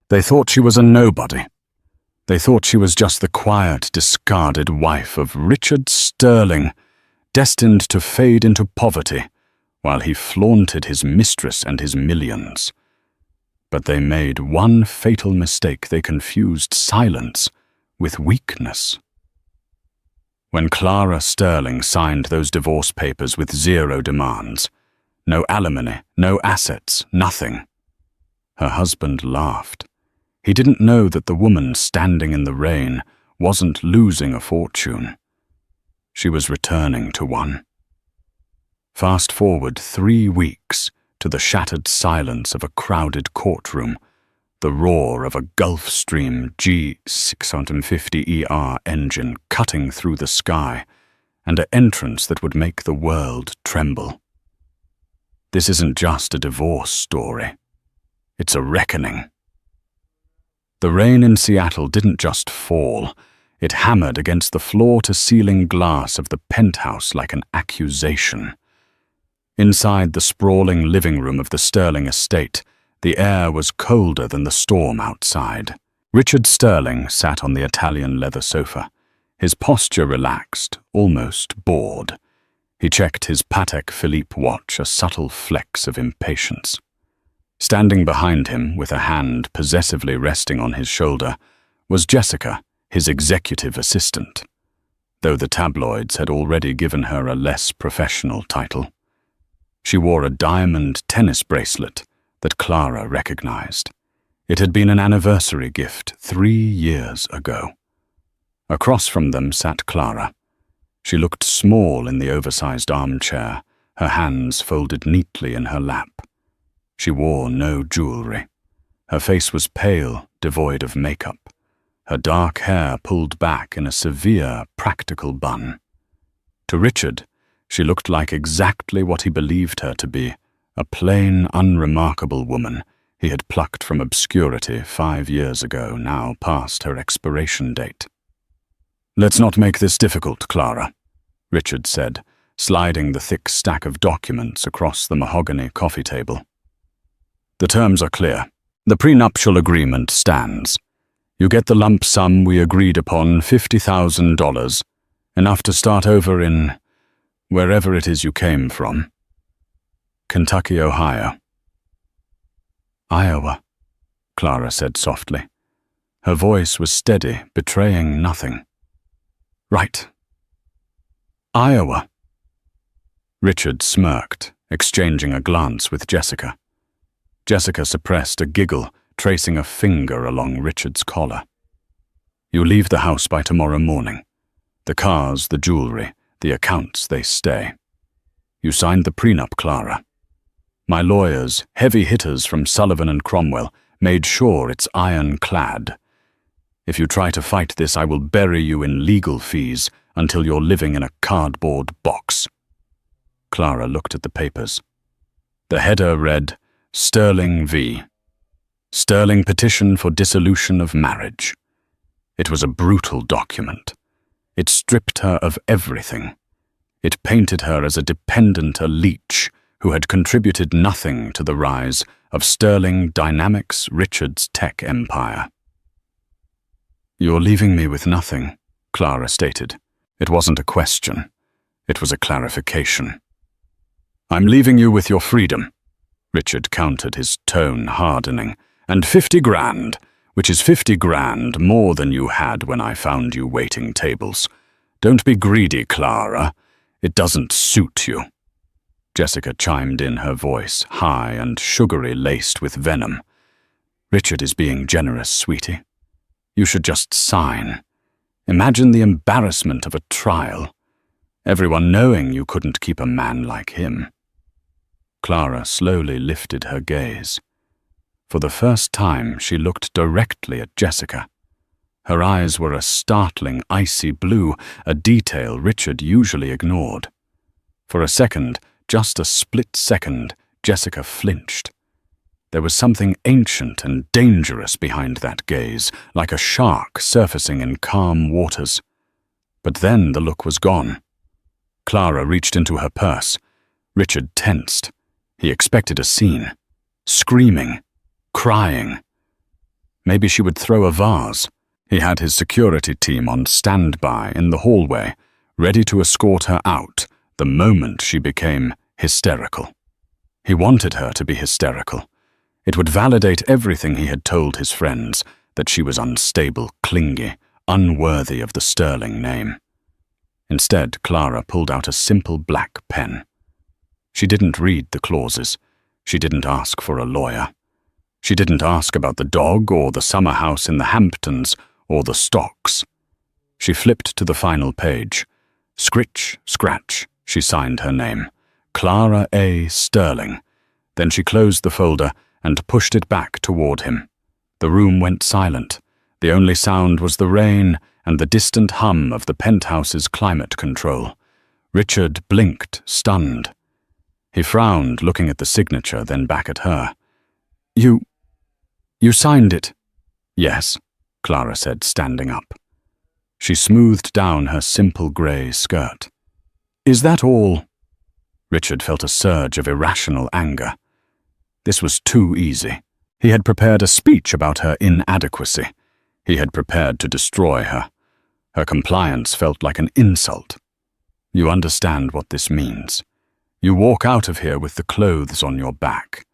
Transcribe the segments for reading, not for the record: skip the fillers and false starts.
They thought she was a nobody. They thought she was just the quiet, discarded wife of Richard Sterling, destined to fade into poverty, while he flaunted his mistress and his millions. But they made one fatal mistake. They confused silence with weakness. When Clara Sterling signed those divorce papers with 0 demands, no alimony, no assets, nothing, her husband laughed. He didn't know that the woman standing in the rain wasn't losing a fortune. She was returning to one. Fast forward 3 weeks to the shattered silence of a crowded courtroom, the roar of a Gulfstream G650ER engine cutting through the sky, and an entrance that would make the world tremble. This isn't just a divorce story. It's a reckoning. The rain in Seattle didn't just fall. It hammered against the floor-to-ceiling glass of the penthouse like an accusation. Inside the sprawling living room of the Sterling estate, the air was colder than the storm outside. Richard Sterling sat on the Italian leather sofa, his posture relaxed, almost bored. He checked his Patek Philippe watch, a subtle flex of impatience. Standing behind him, with a hand possessively resting on his shoulder, was Jessica, his executive assistant, though the tabloids had already given her a less professional title. She wore a diamond tennis bracelet that Clara recognized. It had been an anniversary gift 3 years ago. Across from them sat Clara. She looked small in the oversized armchair, her hands folded neatly in her lap. She wore no jewelry. Her face was pale, devoid of makeup, her dark hair pulled back in a severe, practical bun. To Richard, she looked like exactly what he believed her to be, a plain, unremarkable woman he had plucked from obscurity 5 years ago, now past her expiration date. "Let's not make this difficult, Clara," Richard said, sliding the thick stack of documents across the mahogany coffee table. "The terms are clear. The prenuptial agreement stands. You get the lump sum we agreed upon, $50,000, enough to start over in wherever it is you came from. Kentucky, Ohio." "Iowa," Clara said softly. Her voice was steady, betraying nothing. "Right. Iowa." Richard smirked, exchanging a glance with Jessica. Jessica suppressed a giggle, tracing a finger along Richard's collar. "You leave the house by tomorrow morning. The cars, the jewelry, the accounts, they stay. You signed the prenup, Clara. My lawyers, heavy hitters from Sullivan and Cromwell, made sure it's ironclad. If you try to fight this, I will bury you in legal fees until you're living in a cardboard box." Clara looked at the papers. The header read, "Sterling v. Sterling petition for dissolution of marriage." It was a brutal document. It stripped her of everything. It painted her as a dependent, a leech, who had contributed nothing to the rise of Sterling Dynamics Richard's tech empire. "You're leaving me with nothing," Clara stated. It wasn't a question. It was a clarification. "I'm leaving you with your freedom," Richard countered, his tone hardening, "and 50 grand, which is 50 grand more than you had when I found you waiting tables. Don't be greedy, Clara. It doesn't suit you." Jessica chimed in, her voice high and sugary, laced with venom. "Richard is being generous, sweetie. You should just sign. Imagine the embarrassment of a trial. Everyone knowing you couldn't keep a man like him." Clara slowly lifted her gaze. For the first time, she looked directly at Jessica. Her eyes were a startling icy blue, a detail Richard usually ignored. For a second, just a split second, Jessica flinched. There was something ancient and dangerous behind that gaze, like a shark surfacing in calm waters. But then the look was gone. Clara reached into her purse. Richard tensed. He expected a scene. Screaming. Crying. Maybe she would throw a vase. He had his security team on standby in the hallway, ready to escort her out the moment she became hysterical. He wanted her to be hysterical. It would validate everything he had told his friends, that she was unstable, clingy, unworthy of the sterling name. Instead, Clara pulled out a simple black pen. She didn't read the clauses. She didn't ask for a lawyer. She didn't ask about the dog or the summer house in the Hamptons or the stocks. She flipped to the final page. Scritch, scratch, she signed her name. Clara A. Sterling. Then she closed the folder and pushed it back toward him. The room went silent. The only sound was the rain and the distant hum of the penthouse's climate control. Richard blinked, stunned. He frowned, looking at the signature, then back at her. You signed it?" "Yes," Clara said, standing up. She smoothed down her simple grey skirt. "Is that all?" Richard felt a surge of irrational anger. This was too easy. He had prepared a speech about her inadequacy. He had prepared to destroy her. Her compliance felt like an insult. "You understand what this means. You walk out of here with the clothes on your back.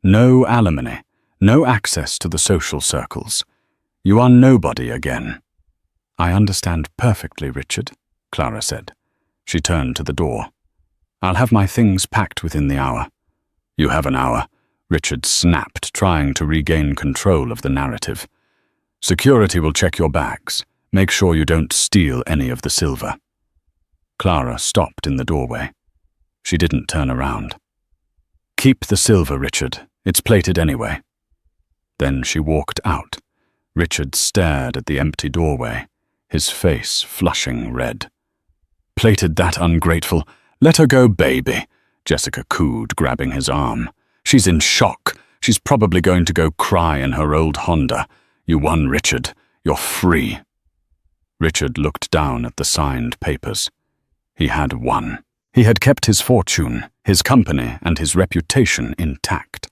No alimony, no access to the social circles. You are nobody again." "I understand perfectly, Richard," Clara said. She turned to the door. "I'll have my things packed within the hour." "You have an hour," Richard snapped, trying to regain control of the narrative. "Security will check your bags. Make sure you don't steal any of the silver." Clara stopped in the doorway. She didn't turn around. "Keep the silver, Richard. It's plated anyway." Then she walked out. Richard stared at the empty doorway, his face flushing red. "Plated that ungrateful. Let her go, baby," Jessica cooed, grabbing his arm. "She's in shock. She's probably going to go cry in her old Honda. You won, Richard. You're free." Richard looked down at the signed papers. He had won. He had kept his fortune, his company, and his reputation intact.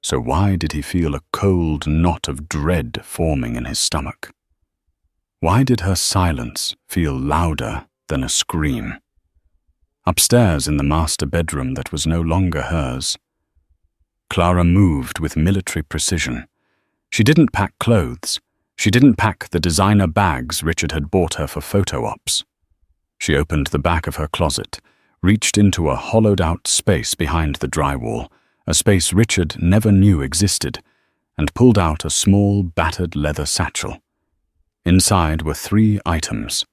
So why did he feel a cold knot of dread forming in his stomach? Why did her silence feel louder than a scream? Upstairs in the master bedroom that was no longer hers, Clara moved with military precision. She didn't pack clothes. She didn't pack the designer bags Richard had bought her for photo ops. She opened the back of her closet, reached into a hollowed-out space behind the drywall, a space Richard never knew existed, and pulled out a small, battered leather satchel. Inside were 3 items: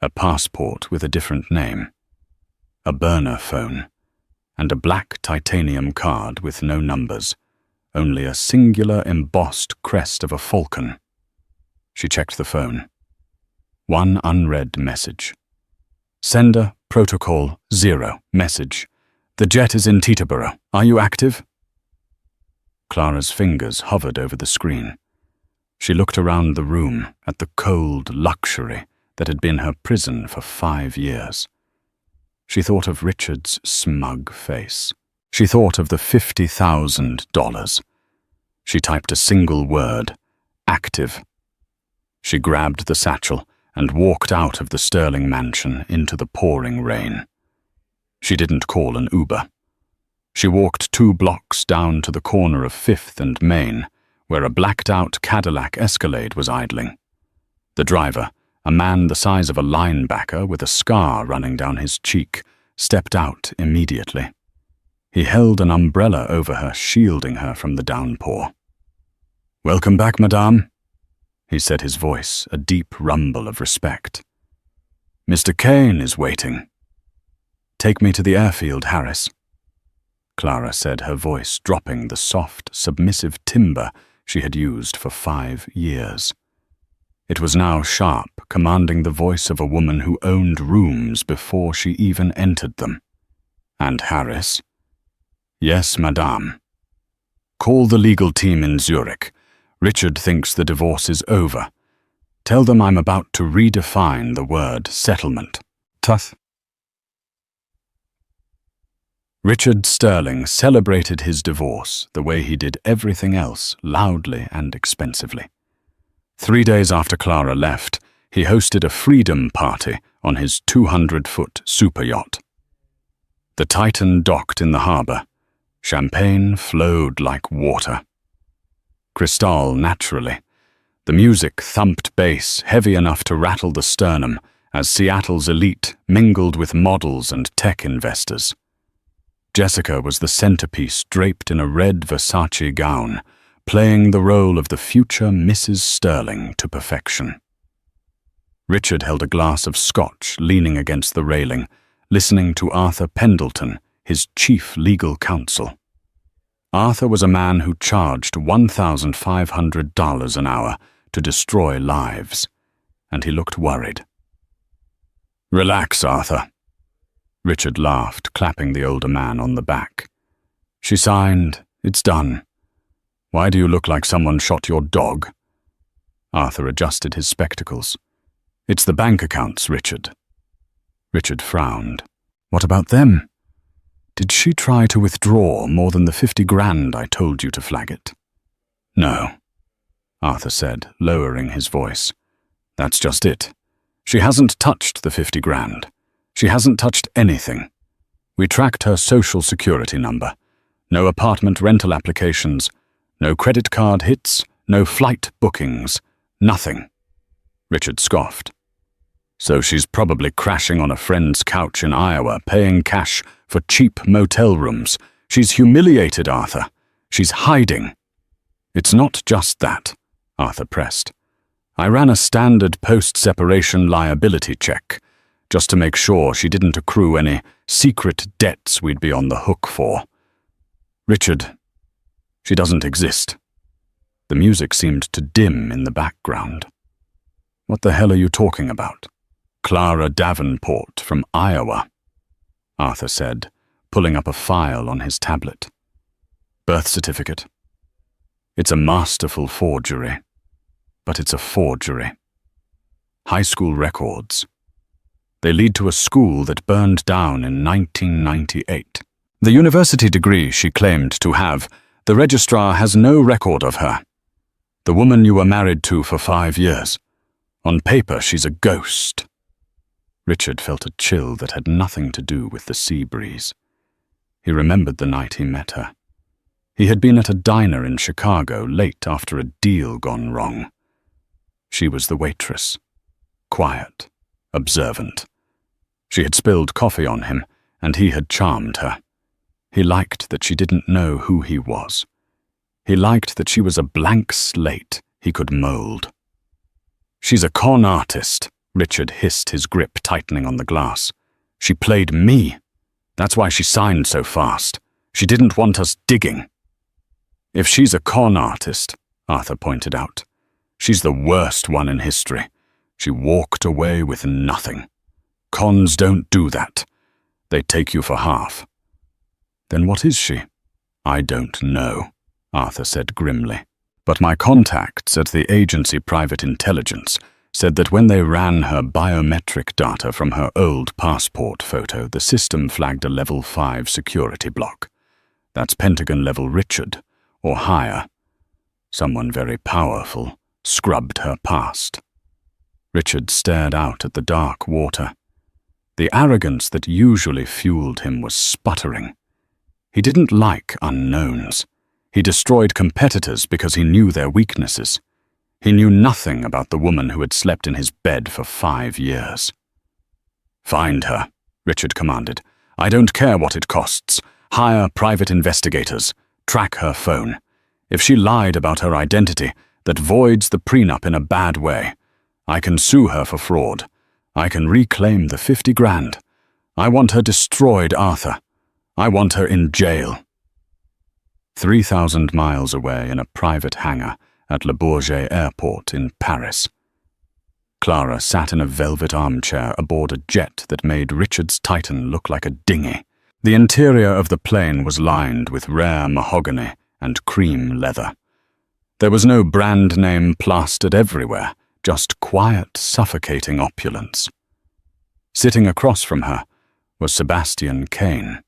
a passport with a different name, a burner phone, and a black titanium card with no numbers, only a singular embossed crest of a falcon. She checked the phone. One unread message. "Sender, protocol 0, message. The jet is in Teterboro. Are you active?" Clara's fingers hovered over the screen. She looked around the room at the cold luxury that had been her prison for 5 years. She thought of Richard's smug face. She thought of the $50,000. She typed a single word: active. She grabbed the satchel and walked out of the Sterling mansion into the pouring rain. She didn't call an Uber. She walked 2 blocks down to the corner of 5th and Main, where a blacked-out Cadillac Escalade was idling. The driver, a man the size of a linebacker with a scar running down his cheek, stepped out immediately. He held an umbrella over her, shielding her from the downpour. "Welcome back, madame," he said, his voice a deep rumble of respect. "Mr. Kane is waiting." "Take me to the airfield, Harris," Clara said, her voice dropping the soft, submissive timbre she had used for 5 years. It was now sharp, commanding the voice of a woman who owned rooms before she even entered them. "And Harris?" "Yes, madame." "Call the legal team in Zurich. Richard thinks the divorce is over. Tell them I'm about to redefine the word settlement." "Tuth." Richard Sterling celebrated his divorce the way he did everything else, loudly and expensively. 3 days after Clara left, he hosted a freedom party on his 200-foot super yacht. The Titan docked in the harbor. Champagne flowed like water. Cristal, naturally. The music thumped bass heavy enough to rattle the sternum as Seattle's elite mingled with models and tech investors. Jessica was the centerpiece draped in a red Versace gown, playing the role of the future Mrs. Sterling to perfection. Richard held a glass of scotch leaning against the railing, listening to Arthur Pendleton, his chief legal counsel. Arthur was a man who charged $1,500 an hour to destroy lives, and he looked worried. "Relax, Arthur." Richard laughed, clapping the older man on the back. She signed. "It's done. Why do you look like someone shot your dog?" Arthur adjusted his spectacles. "It's the bank accounts, Richard." Richard frowned. "What about them? Did she try to withdraw more than the 50 grand I told you to flag it?" "No," Arthur said, lowering his voice. "That's just it. She hasn't touched the 50 grand. She hasn't touched anything. We tracked her social security number. No apartment rental applications, no credit card hits, no flight bookings, nothing." Richard scoffed. "So she's probably crashing on a friend's couch in Iowa, paying cash for cheap motel rooms. She's humiliated, Arthur. She's hiding." "It's not just that," Arthur pressed. "I ran a standard post-separation liability check, just to make sure she didn't accrue any secret debts we'd be on the hook for. Richard, she doesn't exist." The music seemed to dim in the background. "What the hell are you talking about?" "Clara Davenport from Iowa," Arthur said, pulling up a file on his tablet. "Birth certificate. It's a masterful forgery, but it's a forgery. High school records. They lead to a school that burned down in 1998. The university degree she claimed to have, the registrar has no record of her. The woman you were married to for 5 years. On paper, she's a ghost." Richard felt a chill that had nothing to do with the sea breeze. He remembered the night he met her. He had been at a diner in Chicago late after a deal gone wrong. She was the waitress. Quiet, observant. She had spilled coffee on him, and he had charmed her. He liked that she didn't know who he was. He liked that she was a blank slate he could mold. "She's a con artist," Richard hissed, his grip tightening on the glass. "She played me. That's why she signed so fast. She didn't want us digging." "If she's a con artist," Arthur pointed out, "she's the worst one in history. She walked away with nothing. Cons don't do that. They take you for half." "Then what is she?" "I don't know," Arthur said grimly. "But my contacts at the agency Private Intelligence said that when they ran her biometric data from her old passport photo, the system flagged a level 5 security block. That's Pentagon-level Richard, or higher. Someone very powerful scrubbed her past." Richard stared out at the dark water. The arrogance that usually fueled him was sputtering. He didn't like unknowns. He destroyed competitors because he knew their weaknesses. He knew nothing about the woman who had slept in his bed for 5 years. "Find her," Richard commanded. "I don't care what it costs. Hire private investigators. Track her phone. If she lied about her identity, that voids the prenup in a bad way. I can sue her for fraud. I can reclaim the 50 grand. I want her destroyed, Arthur. I want her in jail." 3,000 miles away in a private hangar at Le Bourget Airport in Paris, Clara sat in a velvet armchair aboard a jet that made Richard's Titan look like a dinghy. The interior of the plane was lined with rare mahogany and cream leather. There was no brand name plastered everywhere, just quiet, suffocating opulence. Sitting across from her was Sebastian Kane.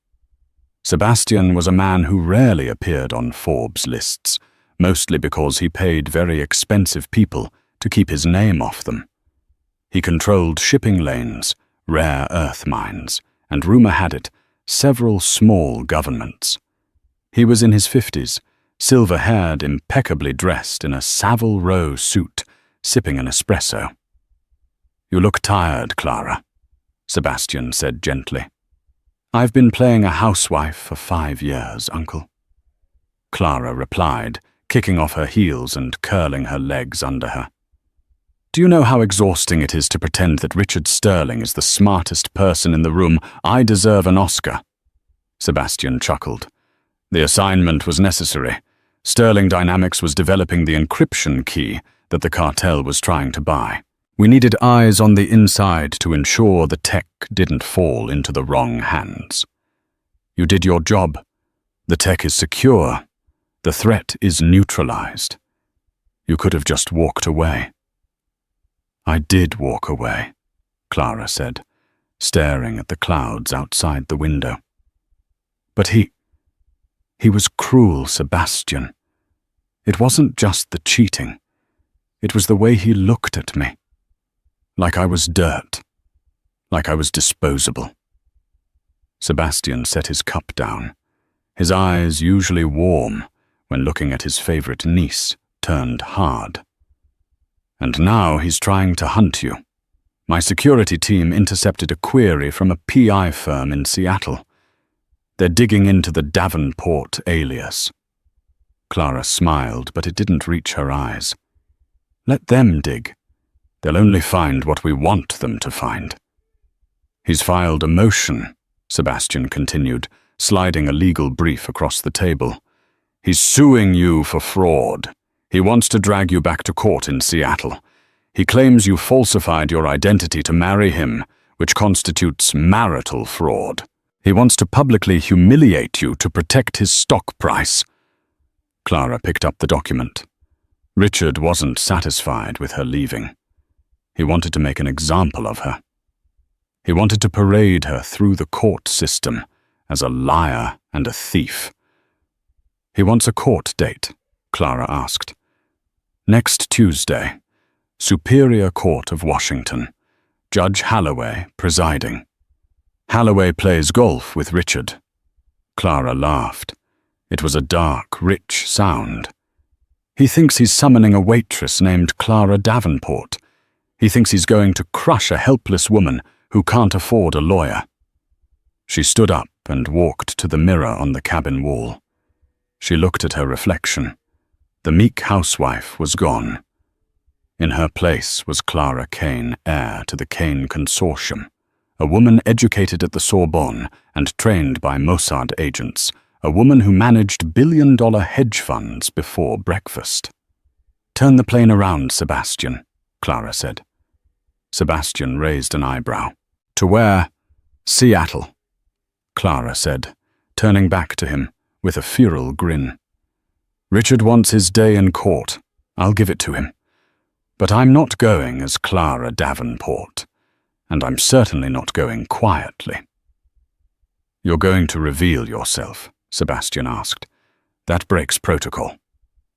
Sebastian was a man who rarely appeared on Forbes lists, mostly because he paid very expensive people to keep his name off them. He controlled shipping lanes, rare earth mines, and rumor had it, several small governments. He was in his 50s, silver-haired, impeccably dressed in a Savile Row suit, sipping an espresso. "You look tired, Clara," Sebastian said gently. "I've been playing a housewife for 5 years, Uncle." Clara replied, kicking off her heels and curling her legs under her. "Do you know how exhausting it is to pretend that Richard Sterling is the smartest person in the room? I deserve an Oscar." Sebastian chuckled. The assignment was necessary. Sterling Dynamics was developing the encryption key that the cartel was trying to buy. We needed eyes on the inside to ensure the tech didn't fall into the wrong hands. "You did your job. The tech is secure. The threat is neutralized. You could have just walked away." "I did walk away," Clara said, staring at the clouds outside the window. "But he was cruel, Sebastian. It wasn't just the cheating. It was the way he looked at me. Like I was dirt. Like I was disposable." Sebastian set his cup down. His eyes, usually warm when looking at his favorite niece, turned hard. "And now he's trying to hunt you. My security team intercepted a query from a PI firm in Seattle. They're digging into the Davenport alias." Clara smiled, but it didn't reach her eyes. "Let them dig. They'll only find what we want them to find." "He's filed a motion," Sebastian continued, sliding a legal brief across the table. "He's suing you for fraud. He wants to drag you back to court in Seattle. He claims you falsified your identity to marry him, which constitutes marital fraud. He wants to publicly humiliate you to protect his stock price." Clara picked up the document. Richard wasn't satisfied with her leaving. He wanted to make an example of her. He wanted to parade her through the court system as a liar and a thief. "He wants a court date," Clara asked. "Next Tuesday, Superior Court of Washington, Judge Halloway presiding. Halloway plays golf with Richard." Clara laughed. It was a dark, rich sound. "He thinks he's summoning a waitress named Clara Davenport. He thinks he's going to crush a helpless woman who can't afford a lawyer." She stood up and walked to the mirror on the cabin wall. She looked at her reflection. The meek housewife was gone. In her place was Clara Kane, heir to the Kane Consortium, a woman educated at the Sorbonne and trained by Mossad agents, a woman who managed billion-dollar hedge funds before breakfast. "Turn the plane around, Sebastian," Clara said. Sebastian raised an eyebrow. "To where?" "Seattle," Clara said, turning back to him with a feral grin. "Richard wants his day in court. I'll give it to him. But I'm not going as Clara Davenport, and I'm certainly not going quietly." "You're going to reveal yourself?" Sebastian asked. "That breaks protocol."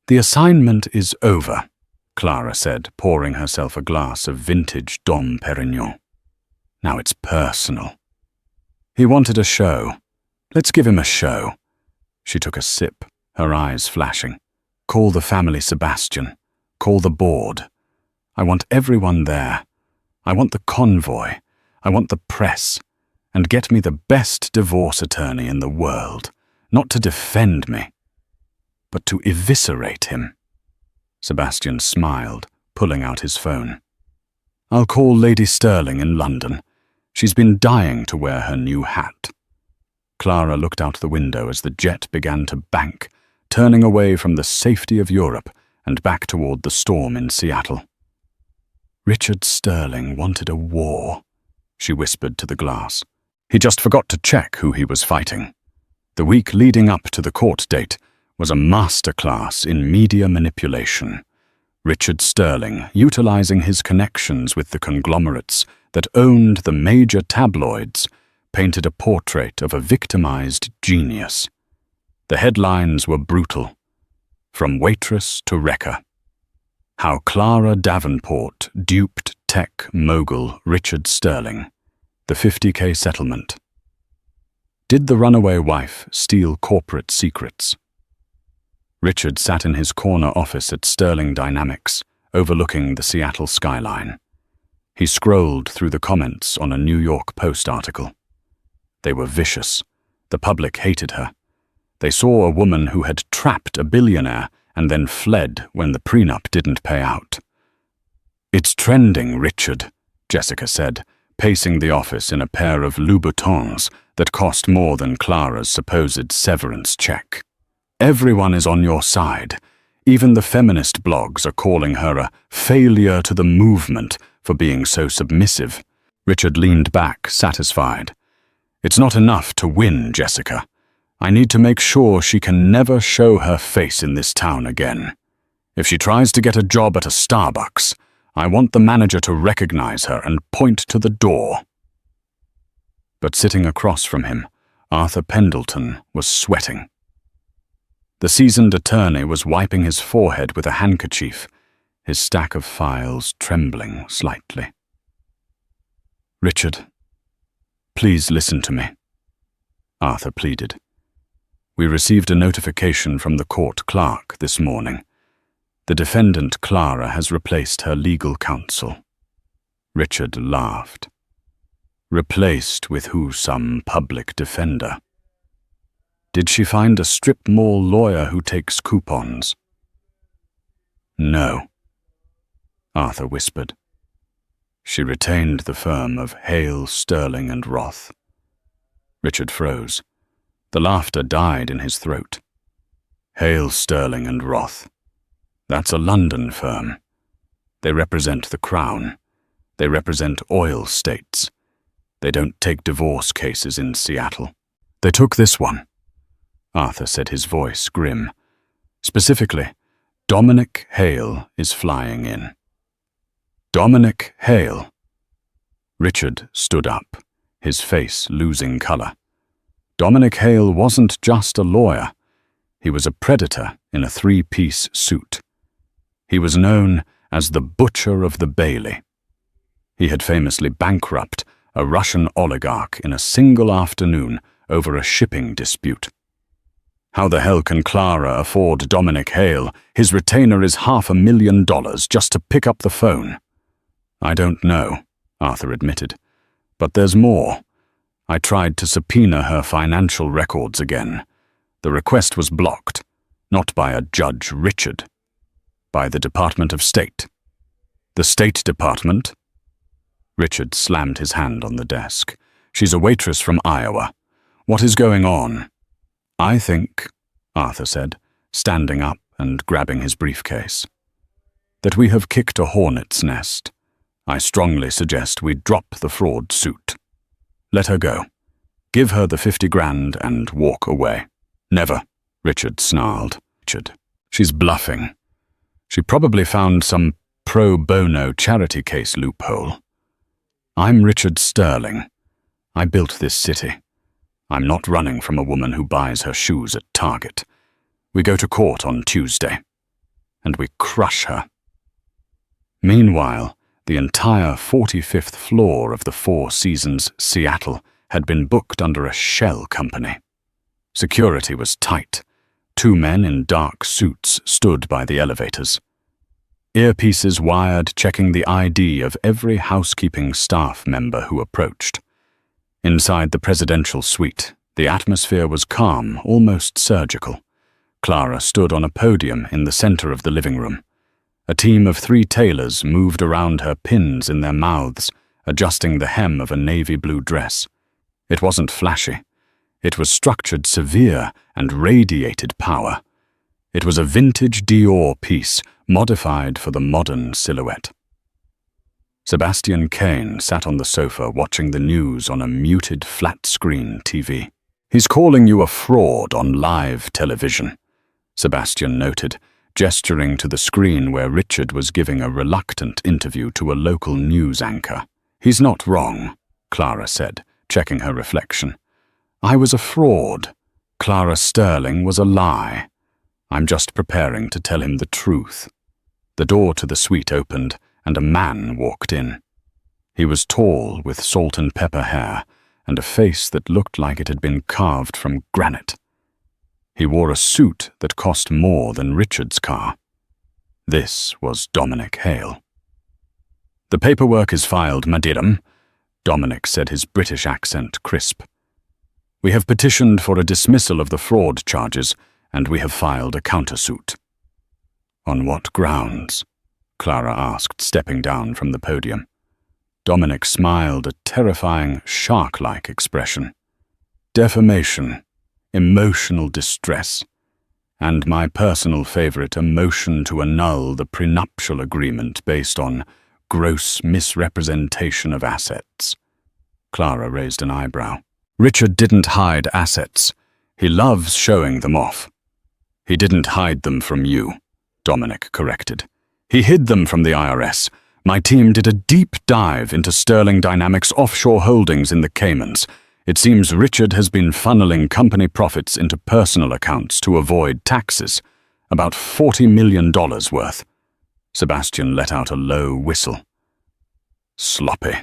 "The assignment is over," Clara said, pouring herself a glass of vintage Dom Perignon. "Now it's personal." "He wanted a show. Let's give him a show." She took a sip, her eyes flashing. "Call the family, Sebastian. Call the board. I want everyone there. I want the convoy. I want the press. And get me the best divorce attorney in the world, not to defend me, but to eviscerate him." Sebastian smiled, pulling out his phone. "I'll call Lady Sterling in London. She's been dying to wear her new hat." Clara looked out the window as the jet began to bank, turning away from the safety of Europe and back toward the storm in Seattle. "Richard Sterling wanted a war," she whispered to the glass. "He just forgot to check who he was fighting." The week leading up to the court date was a masterclass in media manipulation. Richard Sterling, utilizing his connections with the conglomerates that owned the major tabloids, painted a portrait of a victimized genius. The headlines were brutal. From waitress to wrecker. How Clara Davenport duped tech mogul Richard Sterling. The $50K settlement. Did the runaway wife steal corporate secrets? Richard sat in his corner office at Sterling Dynamics, overlooking the Seattle skyline. He scrolled through the comments on a New York Post article. They were vicious. The public hated her. They saw a woman who had trapped a billionaire and then fled when the prenup didn't pay out. "It's trending, Richard," Jessica said, pacing the office in a pair of Louboutins that cost more than Clara's supposed severance check. "Everyone is on your side. Even the feminist blogs are calling her a failure to the movement for being so submissive." Richard leaned back, satisfied. "It's not enough to win, Jessica. I need to make sure she can never show her face in this town again. If she tries to get a job at a Starbucks, I want the manager to recognize her and point to the door." But sitting across from him, Arthur Pendleton was sweating. The seasoned attorney was wiping his forehead with a handkerchief, his stack of files trembling slightly. "Richard, please listen to me," Arthur pleaded. "We received a notification from the court clerk this morning. The defendant, Clara, has replaced her legal counsel." Richard laughed. "Replaced with who? Some public defender? Did she find a strip mall lawyer who takes coupons?" "No," Arthur whispered. "She retained the firm of Hale, Sterling and Roth." Richard froze. The laughter died in his throat. "Hale, Sterling and Roth. That's a London firm. They represent the Crown. They represent oil states. They don't take divorce cases in Seattle. They took this one," Arthur said, his voice grim. "Specifically, Dominic Hale is flying in." "Dominic Hale?" Richard stood up, his face losing color. Dominic Hale wasn't just a lawyer. He was a predator in a three-piece suit. He was known as the Butcher of the Bailey. He had famously bankrupted a Russian oligarch in a single afternoon over a shipping dispute. How the hell can Clara afford Dominic Hale? His retainer is $500,000 just to pick up the phone. "I don't know," Arthur admitted. "But there's more. I tried to subpoena her financial records again. The request was blocked, not by a Judge Richard, by the Department of State." "The State Department?" Richard slammed his hand on the desk. "She's a waitress from Iowa. What is going on?" "I think," Arthur said, standing up and grabbing his briefcase, "that we have kicked a hornet's nest. I strongly suggest we drop the fraud suit. Let her go. Give her the 50 grand and walk away." "Never," Richard snarled. "Richard, she's bluffing. She probably found some pro bono charity case loophole. I'm Richard Sterling. I built this city. I'm not running from a woman who buys her shoes at Target. We go to court on Tuesday, and we crush her." Meanwhile, the entire 45th floor of the Four Seasons Seattle had been booked under a shell company. Security was tight. 2 men in dark suits stood by the elevators. Earpieces wired, checking the ID of every housekeeping staff member who approached. Inside the presidential suite, the atmosphere was calm, almost surgical. Clara stood on a podium in the center of the living room. A team of 3 tailors moved around her, pins in their mouths, adjusting the hem of a navy blue dress. It wasn't flashy. It was structured severe and radiated power. It was a vintage Dior piece, modified for the modern silhouette. Sebastian Kane sat on the sofa watching the news on a muted flat-screen TV. "He's calling you a fraud on live television," Sebastian noted, gesturing to the screen where Richard was giving a reluctant interview to a local news anchor. "He's not wrong," Clara said, checking her reflection. I was a fraud. Clara Sterling was a lie. I'm just preparing to tell him the truth. The door to the suite opened, and a man walked in. He was tall, with salt and pepper hair, and a face that looked like it had been carved from granite. He wore a suit that cost more than Richard's car. This was Dominic Hale. "The paperwork is filed, Madam," Dominic said, his British accent crisp. "We have petitioned for a dismissal of the fraud charges, and we have filed a countersuit." "On what grounds?" Clara asked, stepping down from the podium. Dominic smiled, a terrifying, shark-like expression. "Defamation, emotional distress, and my personal favorite, a motion to annul the prenuptial agreement based on gross misrepresentation of assets." Clara raised an eyebrow. "Richard didn't hide assets. He loves showing them off." "He didn't hide them from you," Dominic corrected. "He hid them from the IRS. My team did a deep dive into Sterling Dynamics' offshore holdings in the Caymans. It seems Richard has been funneling company profits into personal accounts to avoid taxes, about $40 million worth." Sebastian let out a low whistle. "Sloppy."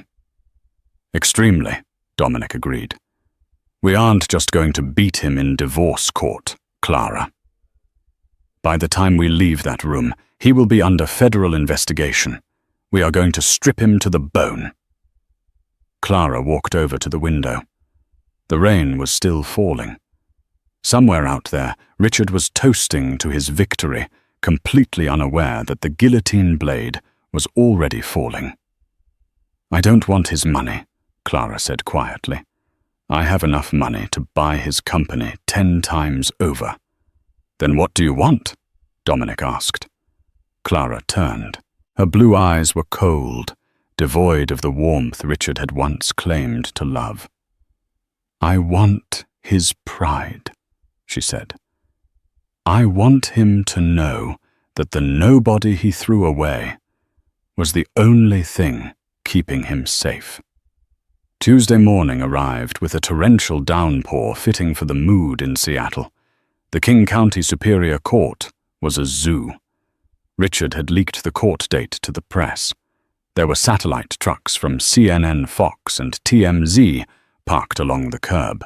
"Extremely," Dominic agreed. "We aren't just going to beat him in divorce court, Clara. By the time we leave that room, he will be under federal investigation. We are going to strip him to the bone." Clara walked over to the window. The rain was still falling. Somewhere out there, Richard was toasting to his victory, completely unaware that the guillotine blade was already falling. "I don't want his money," Clara said quietly. "I have enough money to buy his company 10 times over." "Then what do you want?" Dominic asked. Clara turned. Her blue eyes were cold, devoid of the warmth Richard had once claimed to love. "I want his pride," she said. "I want him to know that the nobody he threw away was the only thing keeping him safe." Tuesday morning arrived with a torrential downpour fitting for the mood in Seattle. The King County Superior Court was a zoo. Richard had leaked the court date to the press. There were satellite trucks from CNN, Fox, and TMZ parked along the curb.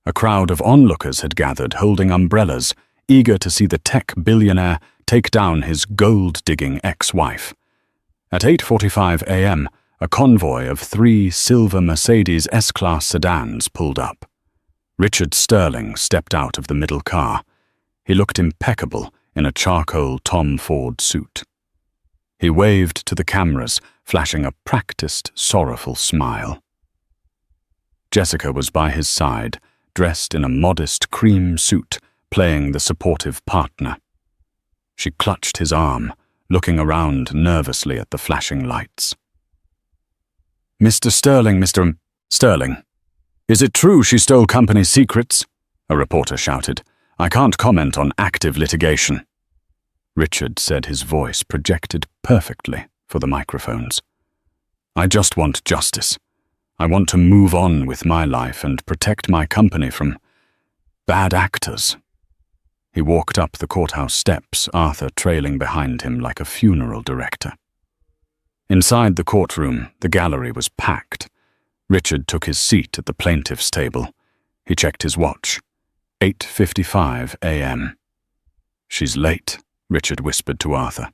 A crowd of onlookers had gathered, holding umbrellas, eager to see the tech billionaire take down his gold-digging ex-wife. At 8:45 a.m., a convoy of 3 silver Mercedes S-Class sedans pulled up. Richard Sterling stepped out of the middle car. He looked impeccable in a charcoal Tom Ford suit. He waved to the cameras, flashing a practiced, sorrowful smile. Jessica was by his side, dressed in a modest cream suit, playing the supportive partner. She clutched his arm, looking around nervously at the flashing lights. "Mr. Sterling, Mr. Sterling, is it true she stole company secrets?" a reporter shouted. "I can't comment on active litigation." Richard said, his voice projected perfectly for the microphones. "I just want justice. I want to move on with my life and protect my company from bad actors." He walked up the courthouse steps, Arthur trailing behind him like a funeral director. Inside the courtroom, the gallery was packed. Richard took his seat at the plaintiff's table. He checked his watch. 8:55 a.m. "She's late," Richard whispered to Arthur.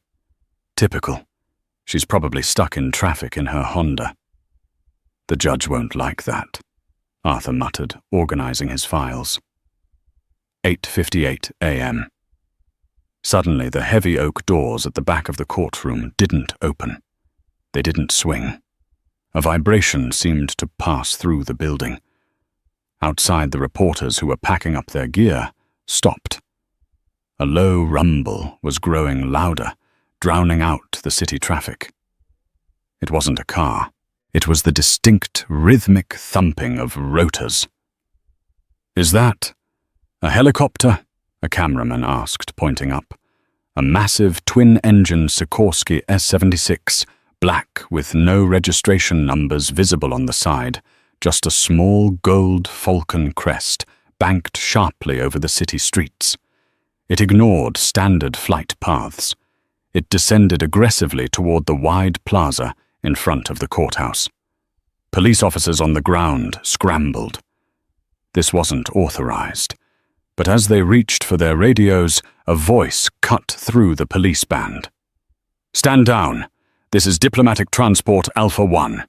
"Typical. She's probably stuck in traffic in her Honda." "The judge won't like that," Arthur muttered, organizing his files. 8:58 a.m. Suddenly, the heavy oak doors at the back of the courtroom didn't open. They didn't swing. A vibration seemed to pass through the building. Outside, the reporters who were packing up their gear stopped. A low rumble was growing louder, drowning out the city traffic. It wasn't a car. It was the distinct, rhythmic thumping of rotors. "Is that a helicopter?" a cameraman asked, pointing up. A massive twin-engine Sikorsky S-76, black with no registration numbers visible on the side, just a small gold falcon crest banked sharply over the city streets. It ignored standard flight paths. It descended aggressively toward the wide plaza in front of the courthouse. Police officers on the ground scrambled. This wasn't authorized, but as they reached for their radios, a voice cut through the police band. "Stand down. This is Diplomatic Transport Alpha 1.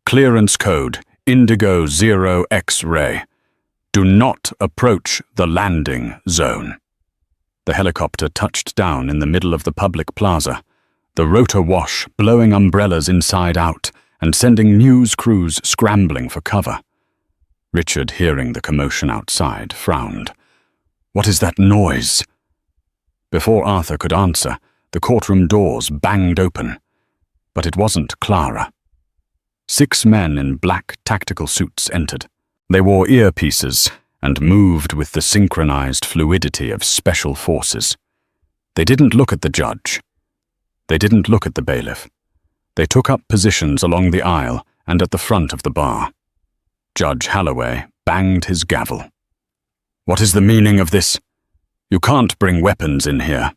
Clearance code Indigo 0 X-ray. Do not approach the landing zone." The helicopter touched down in the middle of the public plaza, the rotor wash blowing umbrellas inside out and sending news crews scrambling for cover. Richard, hearing the commotion outside, frowned. "What is that noise?" Before Arthur could answer, the courtroom doors banged open. But it wasn't Clara. 6 men in black tactical suits entered. They wore earpieces and moved with the synchronized fluidity of special forces. They didn't look at the judge. They didn't look at the bailiff. They took up positions along the aisle and at the front of the bar. Judge Halloway banged his gavel. "What is the meaning of this? You can't bring weapons in here."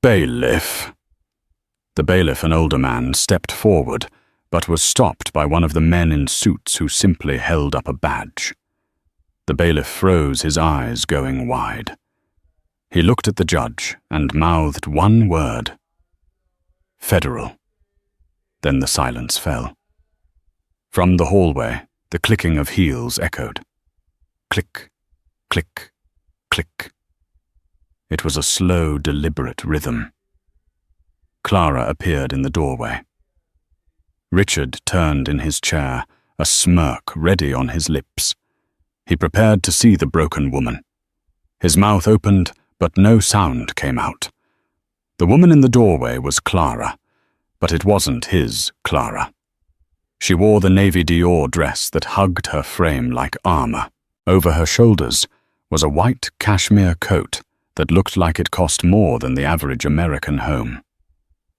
"Bailiff." The bailiff, an older man, stepped forward, but was stopped by one of the men in suits who simply held up a badge. The bailiff froze, his eyes going wide. He looked at the judge and mouthed one word. "Federal." Then the silence fell. From the hallway, the clicking of heels echoed. Click, click, click. It was a slow, deliberate rhythm. Clara appeared in the doorway. Richard turned in his chair, a smirk ready on his lips. He prepared to see the broken woman. His mouth opened, but no sound came out. The woman in the doorway was Clara, but it wasn't his Clara. She wore the navy Dior dress that hugged her frame like armor. Over her shoulders was a white cashmere coat that looked like it cost more than the average American home.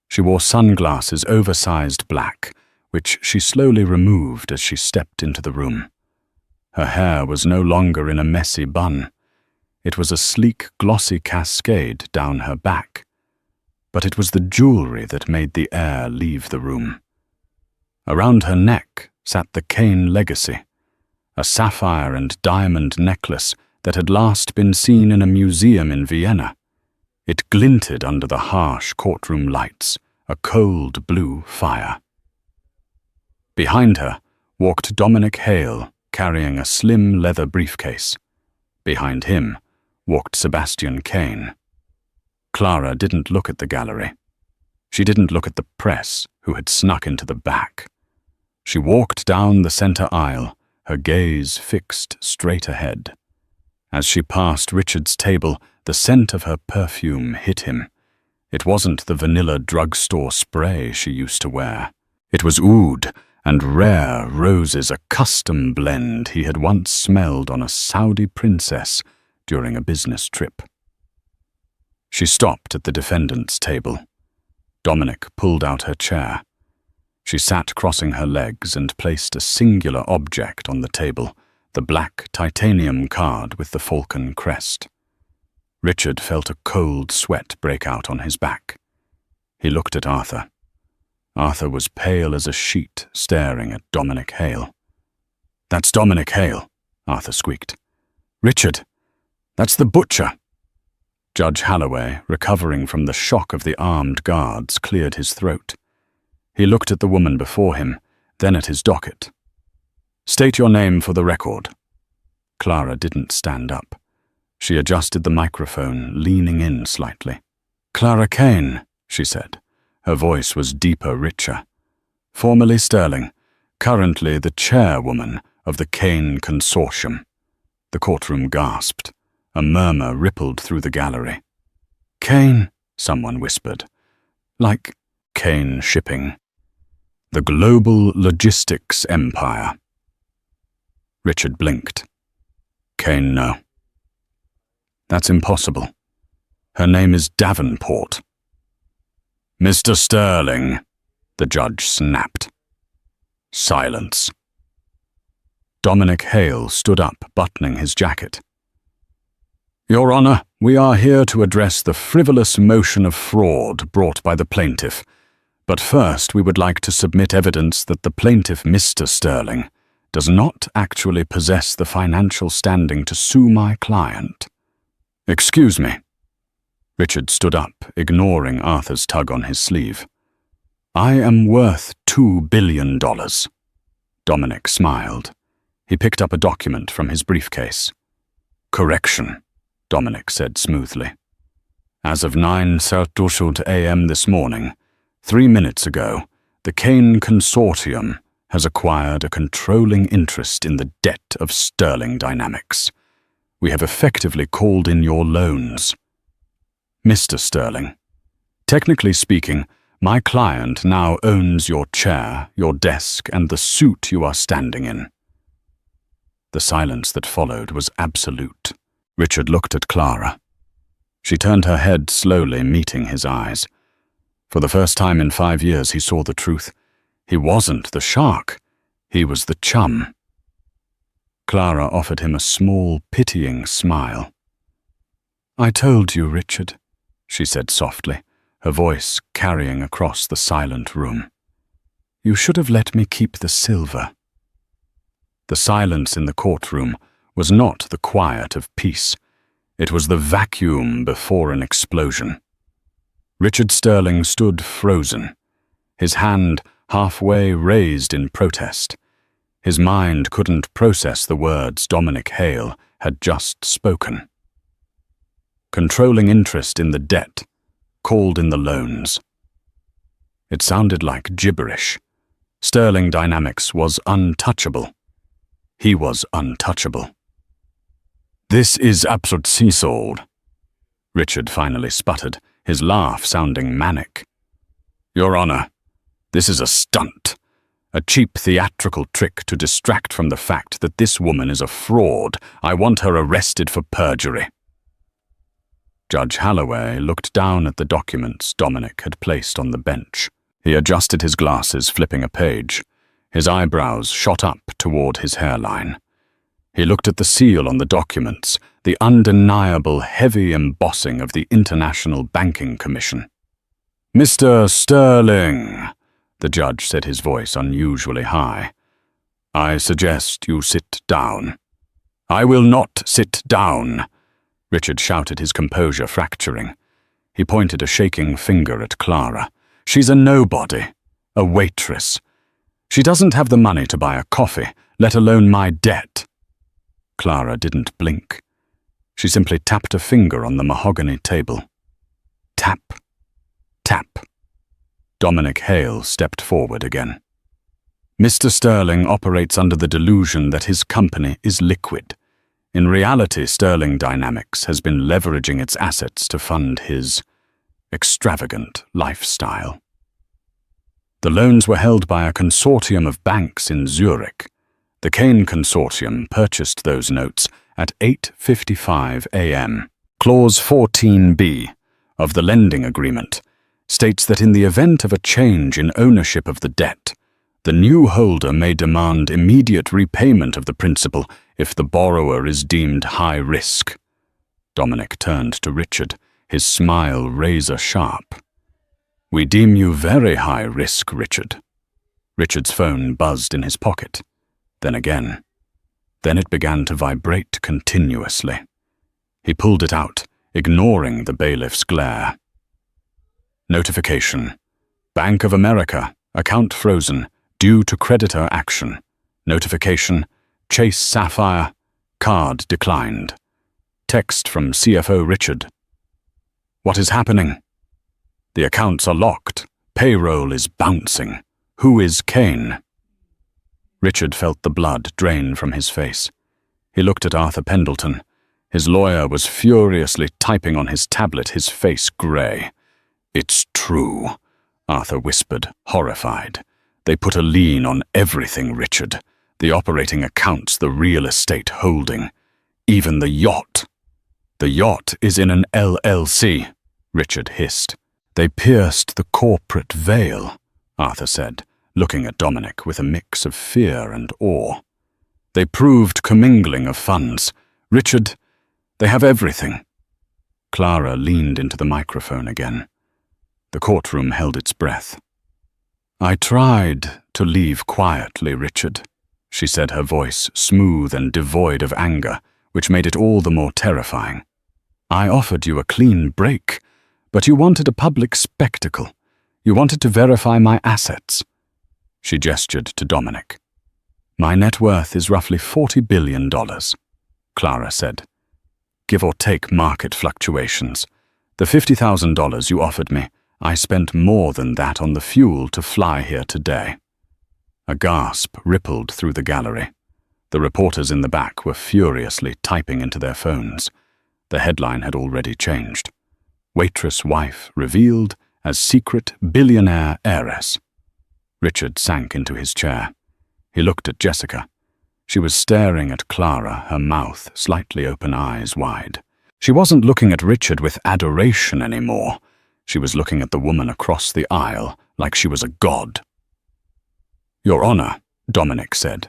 She wore sunglasses oversized black, which she slowly removed as she stepped into the room. Her hair was no longer in a messy bun. It was a sleek, glossy cascade down her back. But it was the jewelry that made the air leave the room. Around her neck sat the Kane legacy, a sapphire and diamond necklace that had last been seen in a museum in Vienna. It glinted under the harsh courtroom lights, a cold blue fire. Behind her walked Dominic Hale, carrying a slim leather briefcase. Behind him walked Sebastian Kane. Clara didn't look at the gallery. She didn't look at the press, who had snuck into the back. She walked down the center aisle, her gaze fixed straight ahead. As she passed Richard's table, the scent of her perfume hit him. It wasn't the vanilla drugstore spray she used to wear. It was oud and rare roses, a custom blend he had once smelled on a Saudi princess during a business trip. She stopped at the defendant's table. Dominic pulled out her chair. She sat crossing her legs and placed a singular object on the table, the black titanium card with the falcon crest. Richard felt a cold sweat break out on his back. He looked at Arthur. Arthur was pale as a sheet, staring at Dominic Hale. "That's Dominic Hale," Arthur squeaked. "Richard, that's the butcher." Judge Halloway, recovering from the shock of the armed guards, cleared his throat. He looked at the woman before him, then at his docket. "State your name for the record." Clara didn't stand up. She adjusted the microphone, leaning in slightly. "Clara Kane," she said. Her voice was deeper, richer. "Formerly Sterling, currently the chairwoman of the Kane Consortium." The courtroom gasped. A murmur rippled through the gallery. "Kane," someone whispered. "Like Kane Shipping. The global logistics empire." Richard blinked. "Kane, no. That's impossible. Her name is Davenport." "Mr. Sterling," the judge snapped. Silence. Dominic Hale stood up, buttoning his jacket. Your Honor, we are here to address the frivolous motion of fraud brought by the plaintiff. But first, we would like to submit evidence that the plaintiff, Mr. Sterling, does not actually possess the financial standing to sue my client. Excuse me. Richard stood up, ignoring Arthur's tug on his sleeve. I am worth $2 billion. Dominic smiled. He picked up a document from his briefcase. Correction, Dominic said smoothly. As of 9:30 a.m. this morning, 3 minutes ago, the Kane Consortium has acquired a controlling interest in the debt of Sterling Dynamics. We have effectively called in your loans. Mr. Sterling, technically speaking, my client now owns your chair, your desk, and the suit you are standing in. The silence that followed was absolute. Richard looked at Clara. She turned her head slowly, meeting his eyes. For the first time in 5 years, he saw the truth. He wasn't the shark. He was the chum. Clara offered him a small, pitying smile. I told you, Richard, she said softly, her voice carrying across the silent room. You should have let me keep the silver. The silence in the courtroom was not the quiet of peace. It was the vacuum before an explosion. Richard Sterling stood frozen, his hand halfway raised in protest. His mind couldn't process the words Dominic Hale had just spoken. Controlling interest in the debt, called in the loans. It sounded like gibberish. Sterling Dynamics was untouchable. He was untouchable. This is absurd, Richard finally sputtered, his laugh sounding manic. Your Honor, this is a stunt, a cheap theatrical trick to distract from the fact that this woman is a fraud. I want her arrested for perjury. Judge Halloway looked down at the documents Dominic had placed on the bench. He adjusted his glasses, flipping a page. His eyebrows shot up toward his hairline. He looked at the seal on the documents, the undeniable heavy embossing of the International Banking Commission. Mr. Sterling, the judge said, his voice unusually high. I suggest you sit down. I will not sit down, Richard shouted, his composure fracturing. He pointed a shaking finger at Clara. She's a nobody, a waitress. She doesn't have the money to buy a coffee, let alone my debt. Clara didn't blink. She simply tapped a finger on the mahogany table. Tap, tap. Dominic Hale stepped forward again. Mr. Sterling operates under the delusion that his company is liquid. In reality, Sterling Dynamics has been leveraging its assets to fund his extravagant lifestyle. The loans were held by a consortium of banks in Zurich. The Kane Consortium purchased those notes at 8:55 a.m. Clause 14b of the lending agreement states that in the event of a change in ownership of the debt, the new holder may demand immediate repayment of the principal if the borrower is deemed high risk. Dominic turned to Richard, his smile razor-sharp. We deem you very high risk, Richard. Richard's phone buzzed in his pocket. Then again. Then it began to vibrate continuously. He pulled it out, ignoring the bailiff's glare. Notification. Bank of America. Account frozen. Due to creditor action. Notification. Chase Sapphire. Card declined. Text from CFO Richard. What is happening? The accounts are locked. Payroll is bouncing. Who is Kane? Richard felt the blood drain from his face. He looked at Arthur Pendleton. His lawyer was furiously typing on his tablet, his face grey. It's true, Arthur whispered, horrified. They put a lien on everything, Richard. The operating accounts, the real estate holding. Even the yacht. The yacht is in an LLC, Richard hissed. They pierced the corporate veil, Arthur said, looking at Dominic with a mix of fear and awe. They proved commingling of funds. Richard, they have everything. Clara leaned into the microphone again. The courtroom held its breath. I tried to leave quietly, Richard, she said, her voice smooth and devoid of anger, which made it all the more terrifying. I offered you a clean break, but you wanted a public spectacle. You wanted to verify my assets. She gestured to Dominic. My net worth is roughly $40 billion, Clara said. Give or take market fluctuations. The $50,000 you offered me, I spent more than that on the fuel to fly here today. A gasp rippled through the gallery. The reporters in the back were furiously typing into their phones. The headline had already changed. Waitress wife revealed as secret billionaire heiress. Richard sank into his chair. He looked at Jessica. She was staring at Clara, her mouth slightly open, eyes wide. She wasn't looking at Richard with adoration anymore. She was looking at the woman across the aisle like she was a god. Your Honor, Dominic said.